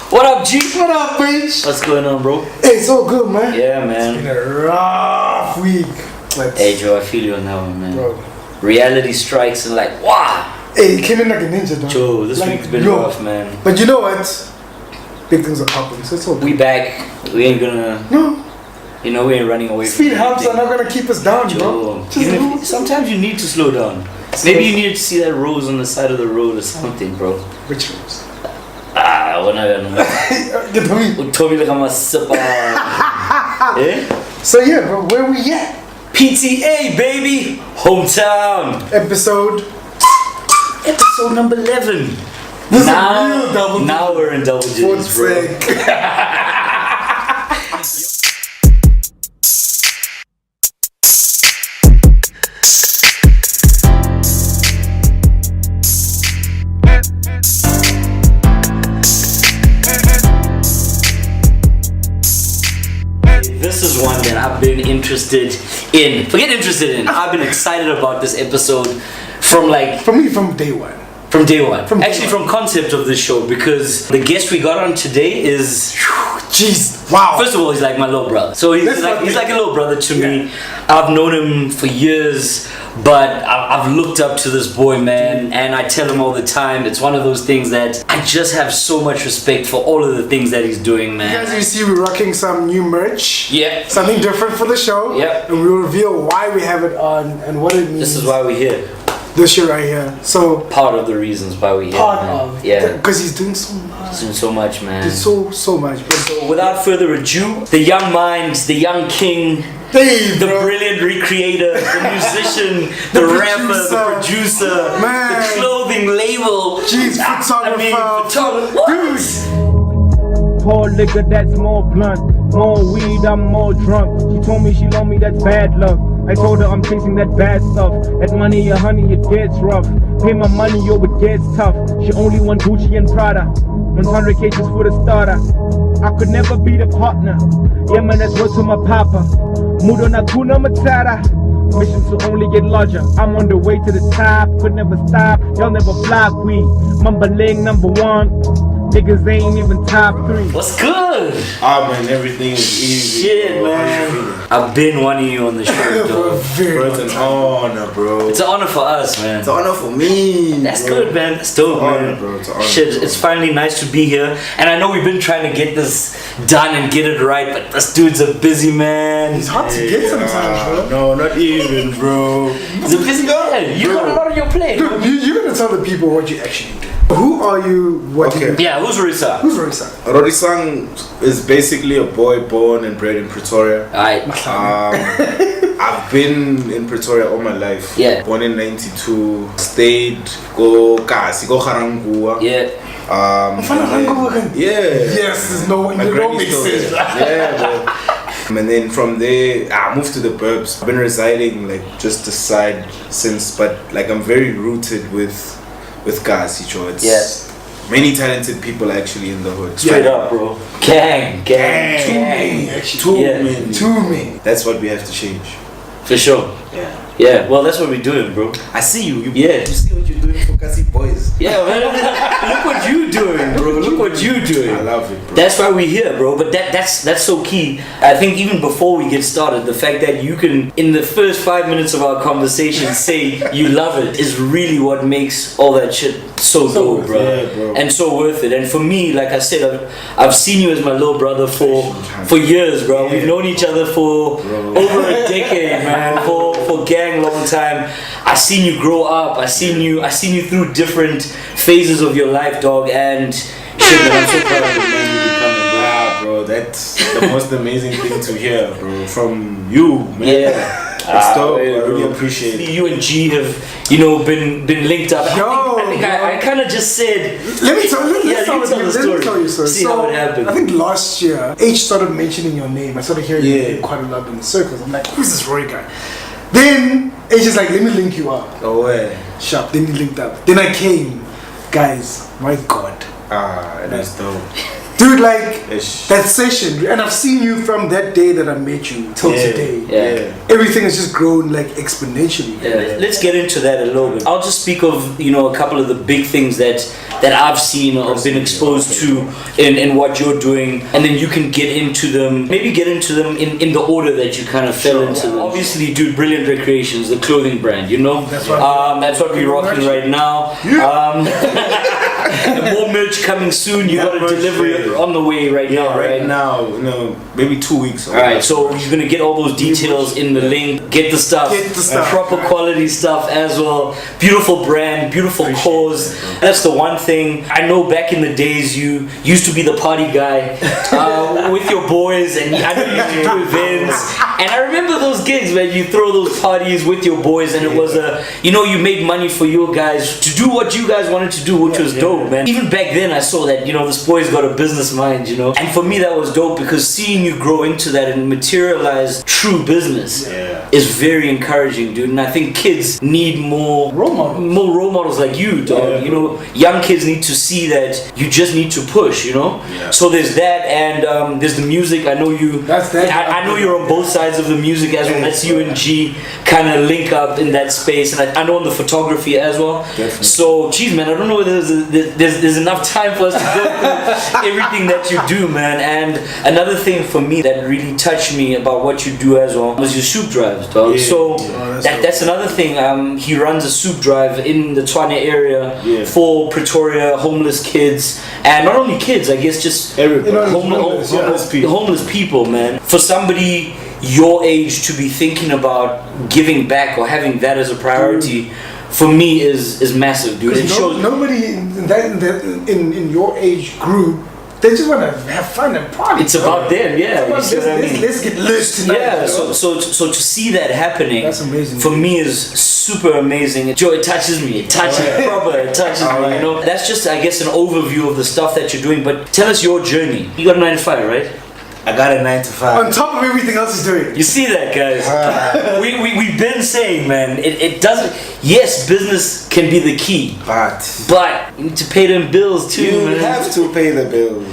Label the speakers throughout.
Speaker 1: What up, G?
Speaker 2: What up, bitch?
Speaker 1: What's going on, bro?
Speaker 2: Hey, it's all good, man.
Speaker 1: Yeah, man.
Speaker 2: It's been a rough week.
Speaker 1: Hey, Joe, I feel you on that one, man.
Speaker 2: Bro.
Speaker 1: Reality strikes and like, wow.
Speaker 2: Hey, he came in like a ninja, dog.
Speaker 1: Joe, this week's been rough, man.
Speaker 2: But you know what? Big things are popping, so it's all good.
Speaker 1: We back. We ain't gonna...
Speaker 2: No.
Speaker 1: You know, we ain't running away
Speaker 2: Speed humps are not gonna keep us down,
Speaker 1: Joe,
Speaker 2: bro.
Speaker 1: Sometimes you need to slow down. Maybe you need to see that rose on the side of the road or something, bro.
Speaker 2: Which rose?
Speaker 1: We're not gonna... Told me like I'm a sipper. Yeah?
Speaker 2: So yeah, bro, where we at?
Speaker 1: PTA, baby! Hometown!
Speaker 2: Episode
Speaker 1: number 11.
Speaker 2: This now, is real double
Speaker 1: now we're in double digits, bro. This is one that I've been interested in. Forget interested in. I've been excited about this episode from like...
Speaker 2: For me, from day one.
Speaker 1: From day one. From concept of this show, because the guest we got on today is...
Speaker 2: Jeez, wow.
Speaker 1: First of all, he's like my little brother. So he's like a little brother to me. I've known him for years, but I've looked up to this boy, man, and I tell him all the time, it's one of those things that I just have so much respect for all of the things that he's doing, man.
Speaker 2: As you see, we're rocking some new merch.
Speaker 1: Yeah.
Speaker 2: Something different for the show.
Speaker 1: Yep.
Speaker 2: And we'll reveal why we have it on and what it means.
Speaker 1: This is why we're here.
Speaker 2: This shit right here. So
Speaker 1: part of the reasons why we're here. Yeah.
Speaker 2: Because he's doing so much.
Speaker 1: He's doing so much, man.
Speaker 2: He's so much. Bro.
Speaker 1: So without further ado, the young minds, the young king, the brilliant recreator, the musician, the rapper, the producer,
Speaker 2: man.
Speaker 1: the clothing label.
Speaker 2: Jeez, photographer.
Speaker 1: Dude.
Speaker 3: Pour liquor, that's more blunt. More weed, I'm more drunk. She told me she love me, that's bad luck. I told her I'm chasing that bad stuff. That money, honey, it gets rough. Pay my money, yo, it gets tough. She only want Gucci and Prada. 100K just for the starter. I could never be the partner. Yeah, man, that's word to my papa. Mudo na kuna matata. Mission to only get larger. I'm on the way to the top. Could never stop. Y'all never fly. We mumbling number one. Niggas ain't even top 3.
Speaker 1: What's good?
Speaker 4: Man, everything is easy.
Speaker 1: Shit, man. I've been wanting you on the show, though.
Speaker 4: Bro, it's an honor, bro.
Speaker 1: It's an honor for us, man.
Speaker 4: It's an honor for me.
Speaker 1: That's good, man. That's dope, man.
Speaker 4: Bro. It's an honor,
Speaker 1: shit,
Speaker 4: bro.
Speaker 1: it's finally nice to be here. And I know we've been trying to get this done and get it right, but this dude's a busy man.
Speaker 2: He's hard to get sometimes, bro.
Speaker 4: No, not even, bro.
Speaker 1: He's a busy man. You got a lot on your plate.
Speaker 2: Dude, you're gonna tell the people what you actually do. Who are you? What do you do?
Speaker 1: Yeah, who's Rorisang?
Speaker 2: Who's Rorisang?
Speaker 4: Rorisang is basically a boy born and bred in Pretoria.
Speaker 1: Alright.
Speaker 4: I've been in Pretoria all my life.
Speaker 1: Yeah.
Speaker 4: Born in 92. Stayed, go Garangua.
Speaker 1: Yeah.
Speaker 2: Yes, there's no makes sense.
Speaker 4: Yeah, bro. And then from there, I moved to the burbs. I've been residing like just the side since, but like I'm very rooted with Gasicho. It's many talented people actually in the hood.
Speaker 1: Straight up, bro. Gang.
Speaker 2: Too many, actually. Too many.
Speaker 4: That's what we have to change.
Speaker 1: For sure. Yeah, well, that's what we're doing, bro.
Speaker 4: I see you.
Speaker 1: You
Speaker 4: see what you're doing for Kasi boys.
Speaker 1: Yeah, man. Look what you doing, bro. Look what you doing.
Speaker 4: I love it, bro.
Speaker 1: That's why we're here, bro. But that's so key. I think even before we get started, the fact that you can, in the first 5 minutes of our conversation, say you love it is really what makes all that shit so dope, bro.
Speaker 4: Yeah, bro.
Speaker 1: And so worth it. And for me, like I said, I've seen you as my little brother for years, bro.
Speaker 4: Yeah.
Speaker 1: We've known each other for over a decade, man. For gang long time. I seen you grow up. I seen you through different phases of your life, dog. And shit, man, I'm so proud of the man you becoming, bro.
Speaker 4: Bro, that's the most amazing thing to hear, bro, from you, man.
Speaker 1: Yeah.
Speaker 4: It's dope. I really appreciate it.
Speaker 1: You and G have, been linked up. I kind of just said.
Speaker 2: Let me tell you
Speaker 1: the story. See how it happened.
Speaker 2: I think last year, H started mentioning your name. I started hearing your name quite a lot in the circles. I'm like, who's this Roy guy? Then H is like, let me link you up.
Speaker 4: No way.
Speaker 2: Sharp. Then he linked up. Then I came, guys. My God.
Speaker 4: That's dope.
Speaker 2: Dude, like, that session, and I've seen you from that day that I met you till today.
Speaker 1: Yeah.
Speaker 2: Everything has just grown, like, exponentially.
Speaker 1: Yeah. Let's get into that a little bit. I'll just speak of, a couple of the big things that that I've seen or been exposed to in what you're doing, and then you can get into them, maybe get into them in the order that you kind of fell into them. Obviously, dude, Brilliant Recreations, the clothing brand, you know? That's what we're rocking right now. More merch coming soon. You got a delivery on the way right now.
Speaker 4: Right now, you know, maybe 2 weeks.
Speaker 1: Alright, so you're gonna get all those details in the link. Get the stuff. Proper quality stuff as well. Beautiful brand, beautiful cause. That's the one thing. I know back in the days you used to be the party guy with your boys, and I know you used to do events. And I remember those gigs where you throw those parties with your boys, and it was you made money for your guys to do what you guys wanted to do, which was dope, man. Even back then I saw that, this boy's got a business mind, and for me that was dope, because seeing you grow into that and materialize true business is very encouraging, dude. And I think kids need more role models like you, dog. Young kids need to see that you just need to push, so there's that, and there's the music. I know you I know you're on both sides of the music as well. That's you and G kind of link up in that space, and I know on the photography as well.
Speaker 4: Definitely.
Speaker 1: So geez, man, I don't know whether there's enough time for us to go through everything that you do, man. And another thing for me that really touched me about what you do as well was your soup drives, dog. That's another thing. He runs a soup drive in the Tshwane area for Pretoria homeless kids, and not only kids, I guess just everybody. Homeless people, man. For somebody your age to be thinking about giving back or having that as a priority, for me is massive, dude. It shows
Speaker 2: nobody in your age group, they just want to have fun and party.
Speaker 1: It's about them, yeah.
Speaker 2: Let's get loose tonight.
Speaker 1: Yeah, so to see that happening,
Speaker 2: that's amazing.
Speaker 1: For me is super amazing. Joe, it touches me. It touches me. That's just, I guess, an overview of the stuff that you're doing. But tell us your journey. You got a 9 to 5, right?
Speaker 4: I got a 9 to 5.
Speaker 2: On top of everything else he's doing.
Speaker 1: You see that, guys? We've been saying, man, it doesn't. Yes, business can be the key, but you need to pay them bills too.
Speaker 4: You
Speaker 1: man.
Speaker 4: have to pay the bills,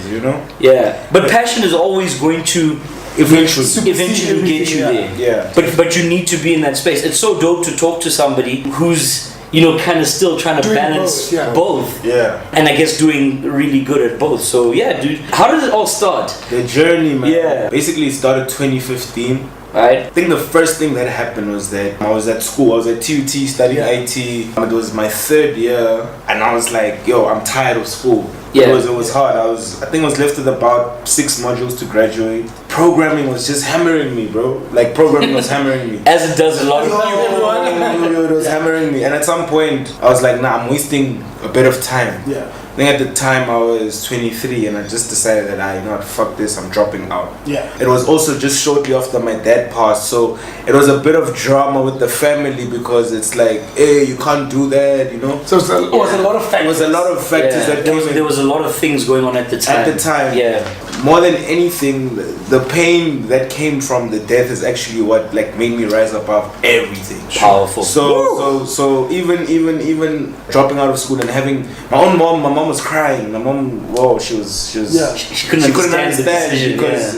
Speaker 1: Yeah, but passion is always going to eventually get you there.
Speaker 4: Yeah.
Speaker 1: But you need to be in that space. It's so dope to talk to somebody who's kind of still trying to balance both.
Speaker 4: Yeah.
Speaker 1: And I guess doing really good at both. So yeah, dude. How did it all start?
Speaker 4: The journey, man.
Speaker 1: Yeah.
Speaker 4: Basically, it started 2015.
Speaker 1: Right.
Speaker 4: I think the first thing that happened was that I was at school. I was at TUT studying IT. It was my 3rd year, and I was like, "Yo, I'm tired of school."
Speaker 1: Yeah.
Speaker 4: It was hard. I think I was left with about 6 modules to graduate. Programming was just hammering me, bro. Like programming was hammering me.
Speaker 1: As it does a lot of people.
Speaker 4: It was hammering me, and at some point I was like, "Nah, I'm wasting a bit of time."
Speaker 2: Yeah.
Speaker 4: I think at the time I was 23, and I just decided that fuck this, I'm dropping out.
Speaker 2: Yeah.
Speaker 4: It was also just shortly after my dad passed, so it was a bit of drama with the family, because it's like, hey, you can't do that,
Speaker 2: So it was a lot of factors.
Speaker 4: It was a lot of factors that came in.
Speaker 1: There was a lot of things going on at the time.
Speaker 4: At the time,
Speaker 1: yeah.
Speaker 4: More than anything, the pain that came from the death is actually what made me rise above everything.
Speaker 1: Powerful.
Speaker 4: So even dropping out of school and having my own mom. My mom was crying. My mom, she couldn't understand
Speaker 1: the decision,
Speaker 4: because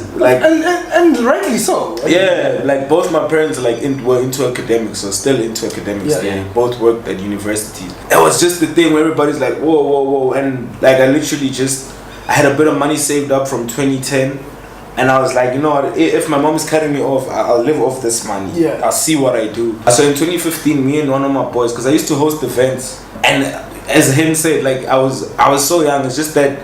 Speaker 2: and rightly so.
Speaker 4: Both my parents were into academics, or still into academics. They both worked at university. It was just the thing where everybody's like, whoa, and I literally I had a bit of money saved up from 2010, and I was like, you know what, if my mom is cutting me off, I'll live off this money.
Speaker 2: Yeah.
Speaker 4: I'll see what I do. So in 2015, me and one of my boys, because I used to host events, and as him said, I was so young. It's just that,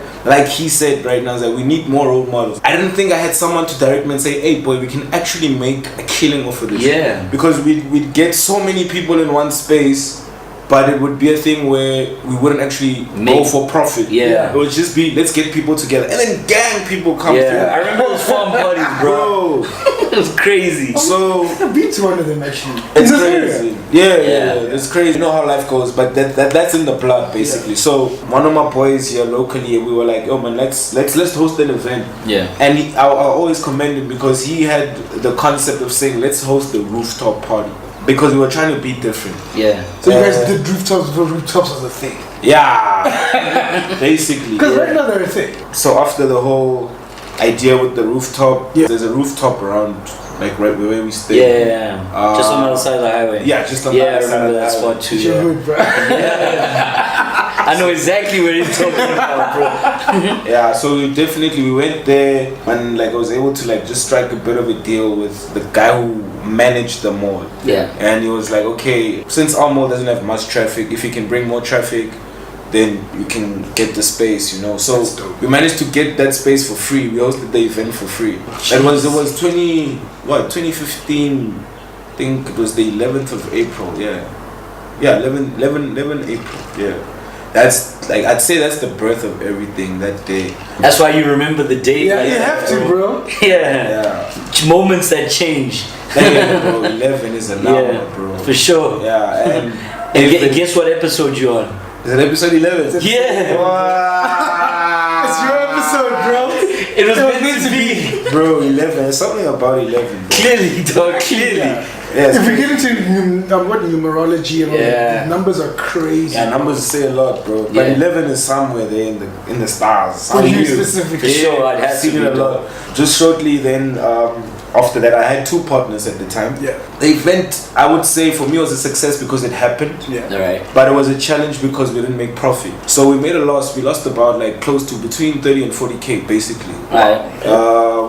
Speaker 4: he said right now, we need more role models. I didn't think I had someone to direct me and say, hey boy, we can actually make a killing off of this.
Speaker 1: Yeah.
Speaker 4: Because we'd get so many people in one space, but it would be a thing where we wouldn't actually go for profit.
Speaker 1: Yeah.
Speaker 4: It would just be, let's get people together, and then gang people come through.
Speaker 1: I remember those farm parties, bro. It was crazy.
Speaker 4: So
Speaker 2: I've been to one of them actually.
Speaker 4: it's crazy. Yeah, it's crazy. You know how life goes, but that's in the blood basically. Yeah. So one of my boys here locally, we were like, "Oh man, let's host an event."
Speaker 1: Yeah.
Speaker 4: And I always commend him, because he had the concept of saying, "Let's host the rooftop party." Because we were trying to be different.
Speaker 1: Yeah.
Speaker 2: So you guys did rooftops as a thing.
Speaker 4: Yeah. Basically.
Speaker 2: Because right now they're a thing.
Speaker 4: So after the whole idea with the rooftop, there's a rooftop around right where we stay.
Speaker 1: Yeah. Just on the other side of the highway.
Speaker 4: Yeah, just on the other side of the highway.
Speaker 1: I remember that spot too.
Speaker 2: It's your hood, bro.
Speaker 1: I know exactly where you're talking about, bro.
Speaker 4: Yeah, so we went there and like I was able to like just strike a bit of a deal with the guy who managed the mall.
Speaker 1: Yeah.
Speaker 4: And he was like, okay, since our mall doesn't have much traffic, if you can bring more traffic, then you can get the space, you know. So we managed to get that space for free. We hosted the event for free. It was 2015. I think it was the 11th of April. Yeah, 11 April. Yeah. That's like I'd say that's the birth of everything that day.
Speaker 1: That's why you remember the date.
Speaker 2: Yeah,
Speaker 1: like
Speaker 2: you
Speaker 1: that,
Speaker 2: have to, bro.
Speaker 1: Yeah. Moments that change.
Speaker 4: Yeah, bro. 11 is a number, bro.
Speaker 1: For sure.
Speaker 4: Yeah, and
Speaker 1: guess what episode you're on?
Speaker 4: Is it episode 11?
Speaker 1: Yeah.
Speaker 4: Wow.
Speaker 2: It's your episode, bro.
Speaker 1: It was meant to be.
Speaker 4: Bro, 11. There's something about 11. Bro.
Speaker 1: Clearly, dog. Clearly.
Speaker 2: Yeah.
Speaker 4: Yes.
Speaker 2: If we get into numerology and all that, the numbers are crazy.
Speaker 4: Yeah, numbers say a lot, bro. But 11 is somewhere there in the stars.
Speaker 2: For you specifically.
Speaker 1: For sure, I'd have
Speaker 4: seen
Speaker 1: to
Speaker 4: it a lot. Just shortly then, after that, I had 2 partners at the time.
Speaker 2: Yeah.
Speaker 4: The event, I would say, for me was a success because it happened.
Speaker 2: Yeah.
Speaker 1: All right.
Speaker 4: But it was a challenge because we didn't make profit. So we made a loss. We lost about like close to between 30 and 40K basically.
Speaker 1: Right.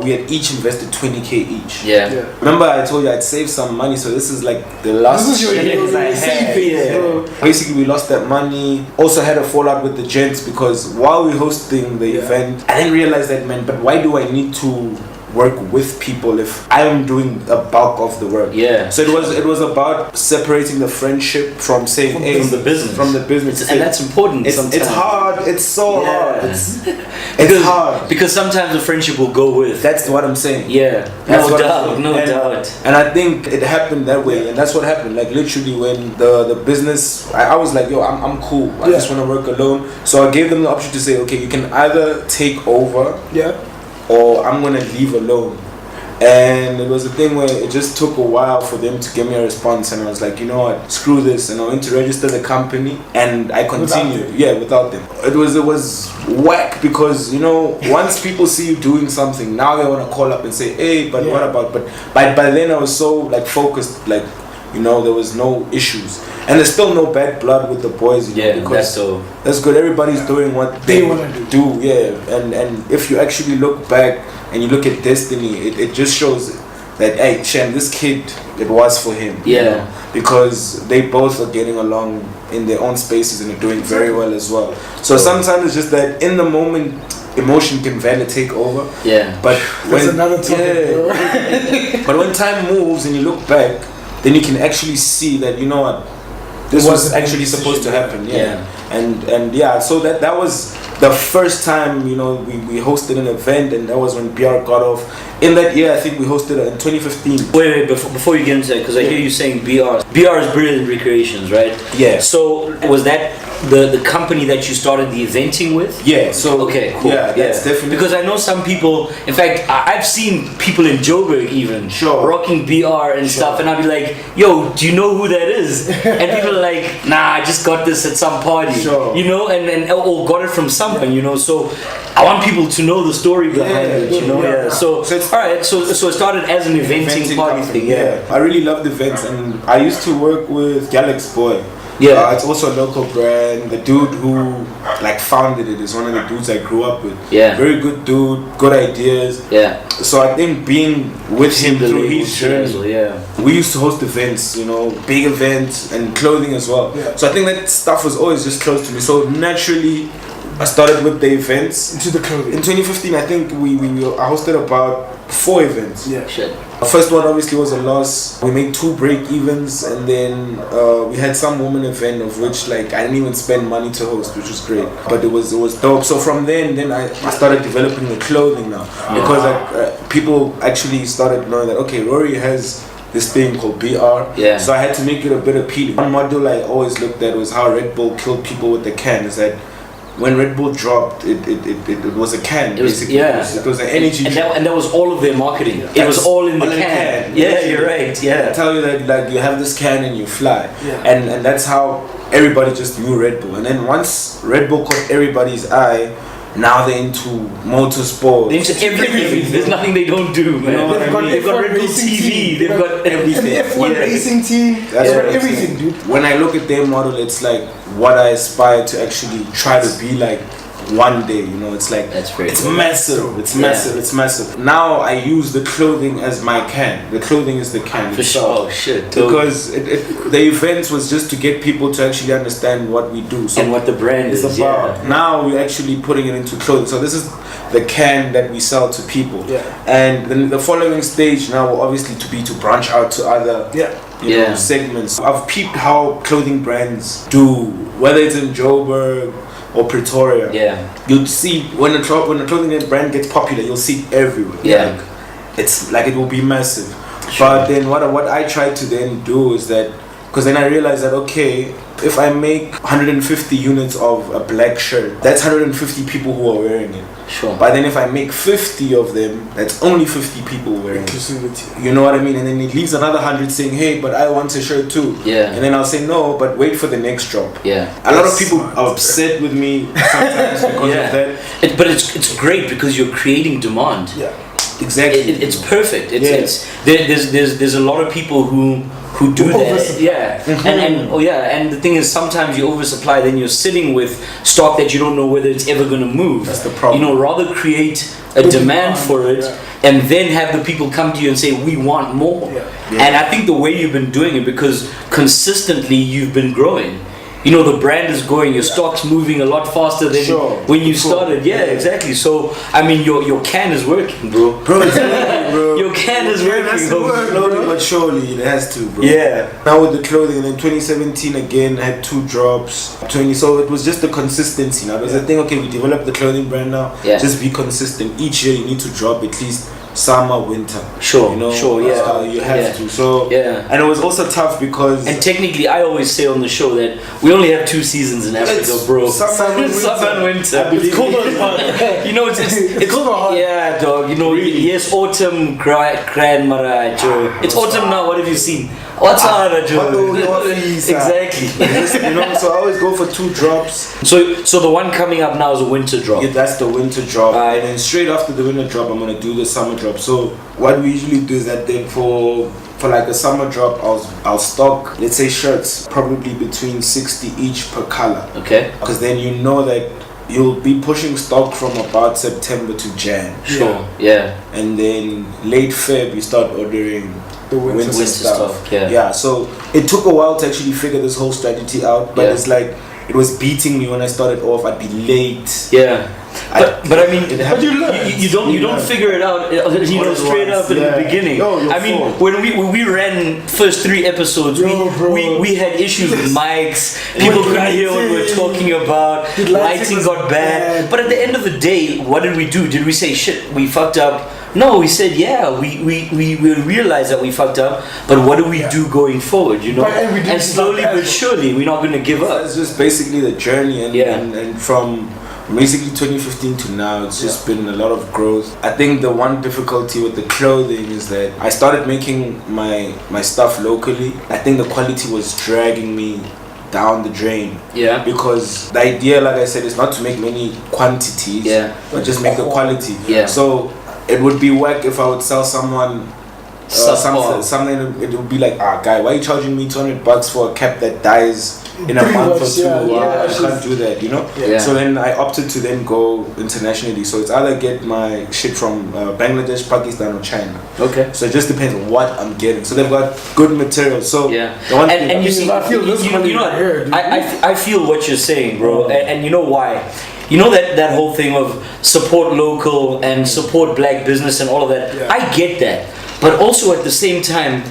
Speaker 4: We had each invested 20K each.
Speaker 1: Yeah.
Speaker 4: Remember I told you I'd saved some money, so this is like the last
Speaker 2: This is your
Speaker 4: chance I had.
Speaker 2: savings, bro.
Speaker 4: Basically we lost that money. Also had a fallout with the gents because while we were hosting the event, I didn't realize that, man, but why do I need to work with people if I am doing a bulk of the work?
Speaker 1: Yeah.
Speaker 4: So it was about separating the friendship from saying
Speaker 1: From the business.
Speaker 4: From the business.
Speaker 1: And that's important.
Speaker 4: It's
Speaker 1: sometimes.
Speaker 4: hard. It's so hard. It's hard.
Speaker 1: Because sometimes the friendship will go with.
Speaker 4: That's what I'm saying.
Speaker 1: Yeah.
Speaker 4: That's
Speaker 1: No
Speaker 4: what I'm
Speaker 1: doubt.
Speaker 4: saying.
Speaker 1: No doubt.
Speaker 4: And I think it happened that way, and that's what happened. Like literally, when the business, I was like, yo, I'm cool. I just want to work alone. So I gave them the option to say, okay, you can either take over, or I'm gonna leave alone. And it was a thing where it just took a while for them to give me a response, and I was like, you know what, screw this, and I went to register the company, and I continued. Without them. It was whack because, you know, once people see you doing something, now they want to call up and say, hey, but what about? But by then I was so like focused, like, you know, there was no issues, and there's still no bad blood with the boys. You know, because that's good. Everybody's doing what they want to do. And if you actually look back and you look at destiny, it just shows that, hey, Shem, this kid, it was for him. You know, because they both are getting along in their own spaces and are doing very well as well. So sometimes it's just that in the moment, emotion can validate take over. But
Speaker 2: that's another topic.
Speaker 4: But when time moves and you look back, then you can actually see that, you know what, this was actually supposed to happen. And so that was the first time, you know, we hosted an event, and that was when BR got off. In that year, I think we hosted it in 2015.
Speaker 1: Wait, before you get into that, because I hear you saying BR. BR is Brilliant Recreations, right?
Speaker 4: Yeah.
Speaker 1: So was that the company that you started the eventing with?
Speaker 4: Yeah. So
Speaker 1: okay, cool.
Speaker 4: Yeah, that's definitely,
Speaker 1: because I know some people. In fact, I've seen people in Joburg even rocking BR and stuff, and I'll be like, "Yo, do you know who that is?" And people are like, "Nah, I just got this at some party." You know, and or got it from someone. You know, so I want people to know the story behind it. You know, So all right, so it started as an eventing party thing.
Speaker 4: I really loved events, and I used to work with Galax Boy. It's also a local brand. The dude who like founded it is one of the dudes I grew up with. Very good dude, good ideas. So I think being with him through his journey, we used to host events, you know, big events and clothing as well. So I think that stuff was always just close to me. So naturally, I started with the events.
Speaker 2: Into the clothing.
Speaker 4: In 2015, I think I hosted about 4 events.
Speaker 1: Shit.
Speaker 4: The first one obviously was a loss. We made 2 break-evens, and then we had some woman event of which like I didn't even spend money to host, which was great. But it was dope. So from then I started developing the clothing now, because people actually started knowing that, okay, Rory has this thing called BR. So I had to make it a bit appealing. One module I always looked at was how Red Bull killed people with the can. Is that when Red Bull dropped, it was a can. It was an energy drink.
Speaker 1: And that was all of their marketing. It was all in the can. Yeah, you're right.
Speaker 4: I tell you that, like, you have this can and you fly. And that's how everybody just knew Red Bull. And then once Red Bull caught everybody's eye, Now they're into motorsport.
Speaker 1: They're into everything. There's nothing they don't do, man.
Speaker 4: You know what I mean?
Speaker 1: They've got Red Bull TV. They've got everything.
Speaker 2: An F1 racing team.
Speaker 4: That's
Speaker 2: They've got
Speaker 4: what I'm
Speaker 2: everything,
Speaker 4: saying.
Speaker 2: dude.
Speaker 4: When I look at their model, it's like what I aspire to actually try to be like one day. You know, it's like
Speaker 1: That's very
Speaker 4: it's
Speaker 1: cool.
Speaker 4: massive. It's massive. It's massive. Now I use the clothing as my can. The clothing is the can.
Speaker 1: For
Speaker 4: itself.
Speaker 1: sure. Oh shit.
Speaker 4: Because the events was just to get people to actually understand what we do. So
Speaker 1: And what the brand
Speaker 4: is
Speaker 1: is.
Speaker 4: about.
Speaker 1: Yeah.
Speaker 4: Now we're actually putting it into clothing. So this is the can that we sell to people.
Speaker 2: Yeah.
Speaker 4: And then the following stage now will obviously to branch out to other you know, segments. I've peeped how clothing brands do, whether it's in Joburg or Pretoria.
Speaker 1: Yeah.
Speaker 4: You'll see when a clothing brand gets popular, you'll see it everywhere.
Speaker 1: Yeah.
Speaker 4: Like, it's like it will be massive. But then what I try to then do is that, because then I realized that, okay, if I make 150 units of a black shirt, that's 150 people who are wearing it.
Speaker 1: Sure.
Speaker 4: But then if I make 50 of them, that's only 50 people wearing it.
Speaker 2: Inclusivity.
Speaker 4: You know what I mean? And then it leaves another 100 saying, hey, but I want a shirt too.
Speaker 1: Yeah.
Speaker 4: And then I'll say, no, but wait for the next drop.
Speaker 1: Yeah.
Speaker 4: A lot of people are upset with me sometimes because of that.
Speaker 1: But it's great because you're creating demand.
Speaker 2: Yeah.
Speaker 4: Exactly.
Speaker 1: It's perfect. There's a lot of people who do that.
Speaker 2: Oversupply.
Speaker 1: And the thing is, sometimes you oversupply, then you're sitting with stock that you don't know whether it's ever going to move.
Speaker 4: That's the problem.
Speaker 1: You know, rather create a demand for it and then have the people come to you and say, we want more. And I think the way you've been doing it, because consistently you've been growing. You know, the brand is going, your stock's moving a lot faster than when you started. Yeah, exactly. So, I mean, your can is working, bro.
Speaker 4: Bro, bro.
Speaker 1: Your can is working.
Speaker 4: It has to work, slowly but surely, it has to, bro.
Speaker 1: Yeah.
Speaker 4: Now with the clothing, and then 2017 again, I had 2 drops. So it was just the consistency. Now, there's a thing, okay, we developed the clothing brand now.
Speaker 1: Yeah.
Speaker 4: Just be consistent. Each year you need to drop at least summer, winter.
Speaker 1: Sure,
Speaker 4: you know, you have to. So and it was also tough because
Speaker 1: technically I always say on the show that we only have 2 seasons in Africa, bro.
Speaker 4: Summer and winter.
Speaker 1: It's cold you know, it's
Speaker 2: cold.
Speaker 1: Yeah, dog. You know, yes, autumn, grand mara, Joe. It's autumn now. What have you seen? What's on, Joe? Exactly.
Speaker 4: You know, so I always go for 2 drops.
Speaker 1: So the one coming up now is a winter drop.
Speaker 4: Yeah, that's the winter drop. And then straight after the winter drop, I'm gonna do the summer drop. So what we usually do is that then for like a summer drop, I'll stock, let's say, shirts probably between 60 each per color.
Speaker 1: Okay.
Speaker 4: Because then you know that you'll be pushing stock from about September to Jan.
Speaker 1: Sure. Yeah.
Speaker 4: And then late Feb you start ordering
Speaker 2: The winter
Speaker 4: stuff.
Speaker 1: Yeah.
Speaker 4: So it took a while to actually figure this whole strategy out, but it's like it was beating me when I started off. I'd be late.
Speaker 1: Yeah. But I mean, you don't figure it out, you know, straight up in the beginning. I mean, when we ran first 3 episodes, we had issues with mics. People couldn't hear what we were talking about. Lighting got bad. But at the end of the day, what did we do? Did we say shit? We fucked up? No, we said we realized that we fucked up. But what do we do going forward? You know, and slowly but surely, we're not gonna give up.
Speaker 4: It's just basically the journey, and from basically 2015 to now, it's just been a lot of growth. I think the one difficulty with the clothing is that I started making my stuff locally. I think the quality was dragging me down the drain.
Speaker 1: Yeah.
Speaker 4: Because the idea, like I said, is not to make many quantities, but just make the quality.
Speaker 1: Yeah.
Speaker 4: So it would be whack if I would sell someone something, it would be like, guy, why are you charging me $200 for a cap that dies in a month or 2? I can't do that, you know. So then I opted to then go internationally. So it's either get my shit from Bangladesh, Pakistan, or China.
Speaker 1: Okay.
Speaker 4: So it just depends on what I'm getting. So they've got good material. So
Speaker 1: and you see,
Speaker 2: I feel this
Speaker 1: you know what? I feel what you're saying, bro. And you know why? You know that whole thing of support local and support black business and all of that. I get that. But also at the same time,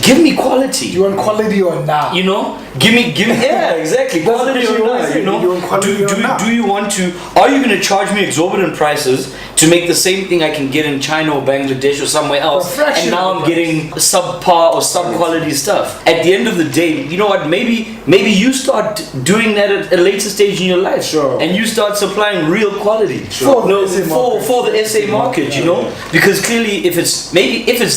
Speaker 1: give me quality.
Speaker 2: You want quality or not?
Speaker 1: You know, give me exactly, quality or not. You know, do you want to? Are you going to charge me exorbitant prices to make the same thing I can get in China or Bangladesh or somewhere else, and now I'm getting subpar or sub-quality stuff? At the end of the day, you know what? Maybe you start doing that at a later stage in your life, and you start supplying real quality for the SA market. You know, because clearly, if it's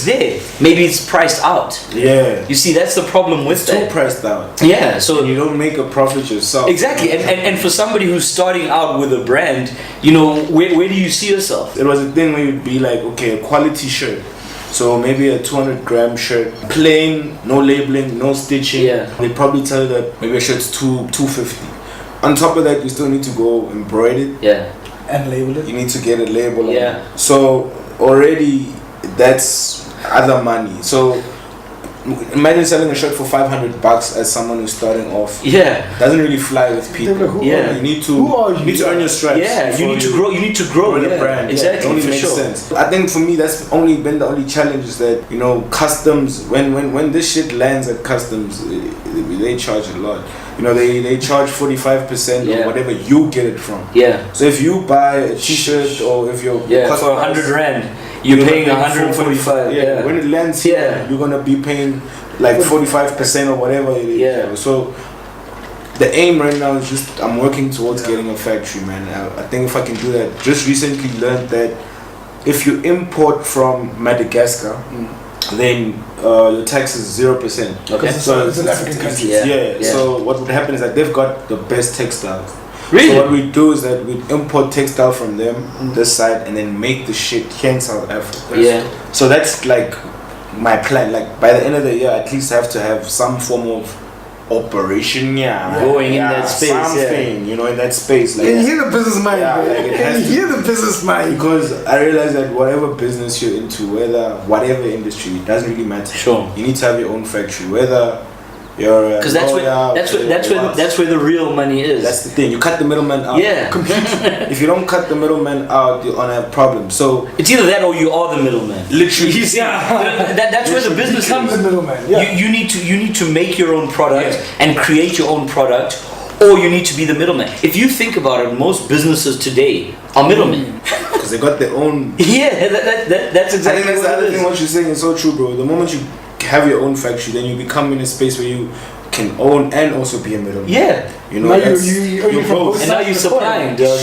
Speaker 1: there, maybe it's priced out.
Speaker 4: Yeah.
Speaker 1: You see, that's the problem with that.
Speaker 4: Too priced out.
Speaker 1: Yeah, so
Speaker 4: you don't make a profit yourself.
Speaker 1: Exactly, and for somebody who's starting out with a brand, you know, where do you see yourself?
Speaker 4: It was a thing where you'd be like, okay, a quality shirt. So maybe a 200-gram shirt, plain, no labeling, no stitching.
Speaker 1: Yeah.
Speaker 4: They probably tell you that maybe a shirt's 250. On top of that, you still need to go embroider it.
Speaker 1: Yeah.
Speaker 2: And label it.
Speaker 4: You need to get a label.
Speaker 1: Yeah.
Speaker 4: So already that's other money. So imagine selling a shirt for $500 as someone who's starting off.
Speaker 1: Yeah.
Speaker 4: Doesn't really fly with people.
Speaker 2: Who
Speaker 1: Yeah.
Speaker 2: are
Speaker 4: You need to.
Speaker 2: Who are you?
Speaker 4: You need to earn your stripes.
Speaker 1: Yeah, you need to grow. You need to grow
Speaker 4: the brand.
Speaker 1: Exactly,
Speaker 4: It only
Speaker 1: for
Speaker 4: makes
Speaker 1: sure.
Speaker 4: sense. I think for me that's been the only challenge is that, you know, customs, when this shit lands at customs, they charge a lot. You know, they charge 45%
Speaker 1: Yeah.
Speaker 4: of whatever you get it from.
Speaker 1: Yeah.
Speaker 4: So if you buy a t-shirt or if you're
Speaker 1: For 100 rand, you're paying 145.
Speaker 4: Yeah. When it lands here, you're gonna be paying like 45% or whatever it is.
Speaker 1: Yeah.
Speaker 4: So the aim right now is just I'm working towards getting a factory, man. I think if I can do that, just recently learned that if you import from Madagascar, then the tax is 0%.
Speaker 1: Okay.
Speaker 4: So
Speaker 2: it's an African country.
Speaker 4: Yeah. So what would happen is that they've got the best textiles.
Speaker 1: Really?
Speaker 4: So what we do is that we import textile from them this side and then make the shit here in South Africa.
Speaker 1: Yeah.
Speaker 4: So that's like my plan. Like by the end of the year, at least I have to have some form of operation.
Speaker 1: Going in that space.
Speaker 4: Something, you know, in that space. Like,
Speaker 2: Can you hear the business mind?
Speaker 4: Yeah,
Speaker 2: bro?
Speaker 4: like it
Speaker 2: Can
Speaker 4: has
Speaker 2: you
Speaker 4: to-
Speaker 2: hear the business mind?
Speaker 4: because I realize that whatever business you're into, whatever industry, it doesn't really matter.
Speaker 1: Sure.
Speaker 4: You need to have your own factory, whether you're
Speaker 1: Because that's where the real money is.
Speaker 4: that's the thing. You cut the middleman out.
Speaker 1: Yeah.
Speaker 4: If you don't cut the middleman out, you're gonna have problems. So
Speaker 1: It's either that or you are the middleman.
Speaker 4: literally,
Speaker 1: You see, that's where the business
Speaker 2: Become the
Speaker 1: comes.
Speaker 2: middleman. Yeah.
Speaker 1: You need to make your own product and create your own product, or you need to be the middleman. If you think about it, most businesses today are middlemen.
Speaker 4: because they got their own.
Speaker 1: Yeah, that's
Speaker 4: I
Speaker 1: exactly
Speaker 4: think that's the
Speaker 1: what
Speaker 4: other
Speaker 1: it
Speaker 4: thing.
Speaker 1: is.
Speaker 4: What you're saying is so true, bro. The moment you have your own factory, then you become in a space where you can own and also be a middleman.
Speaker 1: Yeah.
Speaker 4: You know,
Speaker 2: Now
Speaker 4: that's-
Speaker 2: you're
Speaker 4: you're
Speaker 2: from
Speaker 4: both.
Speaker 2: both
Speaker 1: And now
Speaker 2: sides
Speaker 1: you're
Speaker 2: of the coin.
Speaker 1: supplying, dog.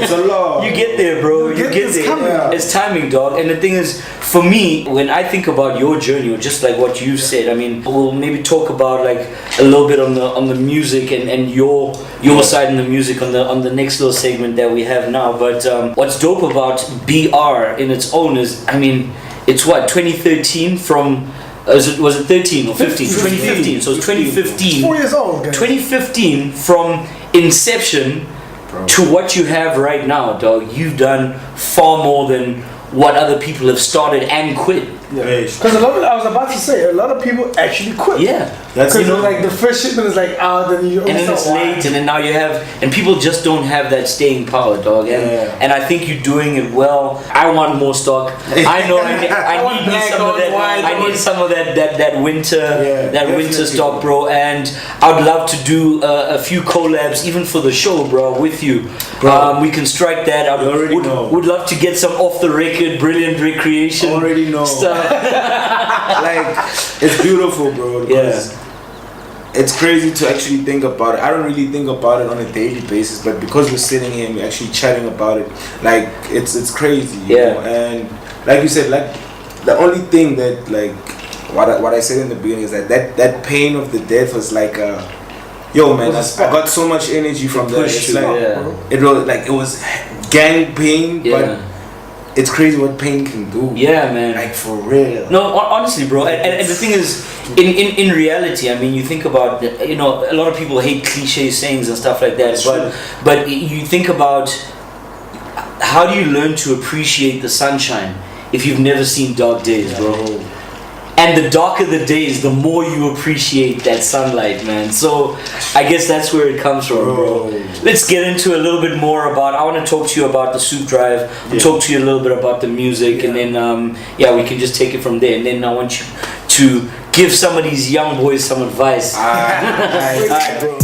Speaker 4: It's a law.
Speaker 1: You get there, bro. You
Speaker 2: get
Speaker 1: get
Speaker 2: this
Speaker 1: there.
Speaker 2: coming.
Speaker 4: Yeah.
Speaker 1: It's timing, dog. And the thing is, for me, when I think about your journey, or just like what you said, I mean, we'll maybe talk about like a little bit on the music and your side in the music on the next little segment that we have now. But what's dope about BR in its own is, I mean, it's what 2013 from. Was it 13 or 15? 2015. So it's 2015.
Speaker 2: 4 years old, guys.
Speaker 1: 2015 from inception to what you have right now, dog. You've done far more than what other people have started and quit.
Speaker 2: Because I was about to say, a lot of people actually quit.
Speaker 1: Yeah.
Speaker 4: That's
Speaker 2: Because like the first shipment is like, then you
Speaker 1: And then it's late, and then now you have, and people just don't have that staying power, dog. And I think you're doing it well. I want more stock. I know I need some of that. I need some of that winter, winter stock, bro. And I'd love to do a few collabs, even for the show, bro, with you. We can strike that. I would love to get some off the record, brilliant recreation.
Speaker 4: Already know.
Speaker 1: Stuff.
Speaker 4: Like it's beautiful, bro. Because it's crazy to actually think about it. I don't really think about it on a daily basis, but because we're sitting here and we're actually chatting about it, like it's crazy. You know? And like you said, like the only thing that like what I said in the beginning is that pain of the death was like yo man, I got so much energy from that. It's like it was gang pain, but it's crazy what pain can do.
Speaker 1: Yeah, man.
Speaker 4: Like for real.
Speaker 1: No, honestly, bro. And the thing is, in reality, I mean, you think about, you know, a lot of people hate cliche sayings and stuff like that. But you think about how do you learn to appreciate the sunshine if you've never seen dark days, bro? And the darker the days, the more you appreciate that sunlight, man. So I guess that's where it comes from, bro. Let's get into a little bit more about, I want to talk to you about the Soup Drive, talk to you a little bit about the music, and then, we can just take it from there. And then I want you to give some of these young boys some advice.
Speaker 4: Alright, bro.